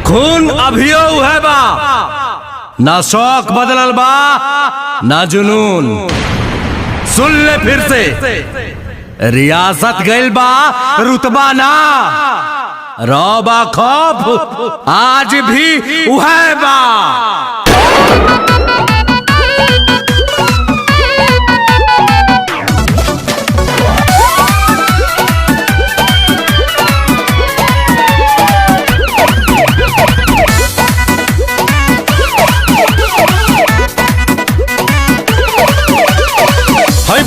खून अभियो है बा, ना शौक बदलल बा ना जुनून। सुन ले फिर से, रियासत गइल बा रुतबा ना, रौबा खौफ आज भी उहै बा।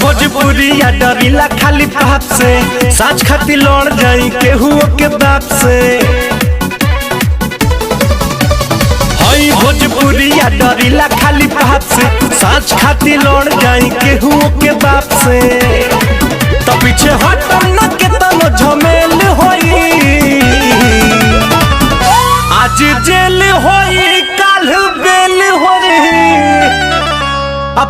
भोजपुरिया डरीला खाली बाप से, साच खाती लड़ जाई केहू के बाप से। हई भोजपुरिया डरीला खाली बाप से, साच खाती लड़ जाई केहू के बाप से। तो पीछे हटम न के तनो झमेल होई, आज जेल होई काल बेल होई,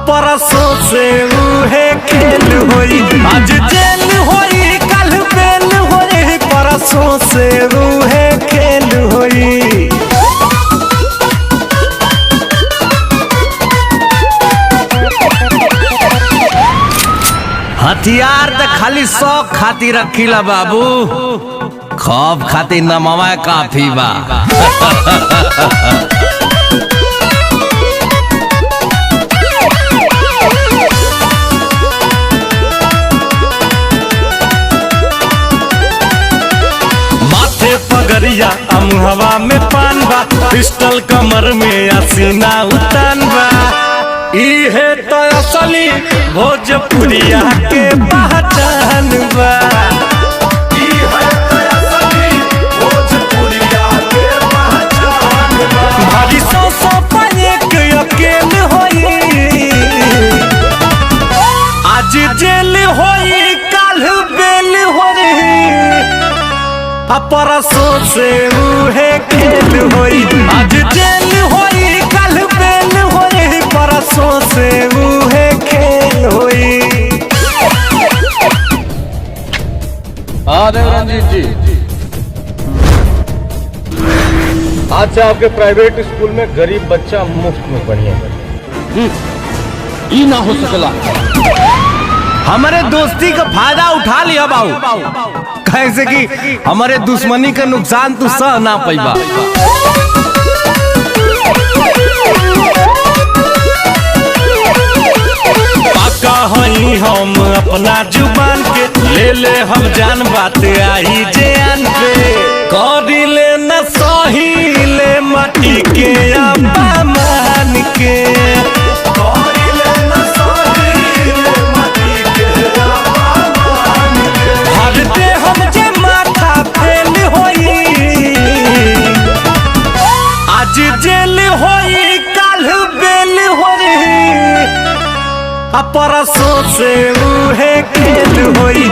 परसों से उहे खेल होई। आज जेल होई कल बेल होई, परसों से उहे खेल होई। हथियार तो खाली शौक खातिर रखीला बाबू, खौफ खातिर नमवा काफी बा। पगरिया अमुहवा में पान बा, पिस्टल कमर में असीना उतान बा। इहे तो असली भोजपुरिया के पहचान बा। भारी सौ पाएक अकेल होई, आज जेल होई काल बेल होई, परसों से उहे खेल होई। आज जेल होई कल बेल होई, परसों से उहे खेल होई। रंजीत जी, आज से आपके प्राइवेट स्कूल में गरीब बच्चा मुफ्त में पढ़िए। ये ना हो सकला। हमारे दोस्ती का फायदा उठा लिया बाबू, कैसे कि हमारे दुश्मनी का नुकसान तू सह ना पैबा। पाका हई हम अपना जुबान के, ले हम जान बात आई जान पे। करी ले न सही ले माटी के अपमान के, जेल होई काल बेल होई, परसों से उहे खेल होई।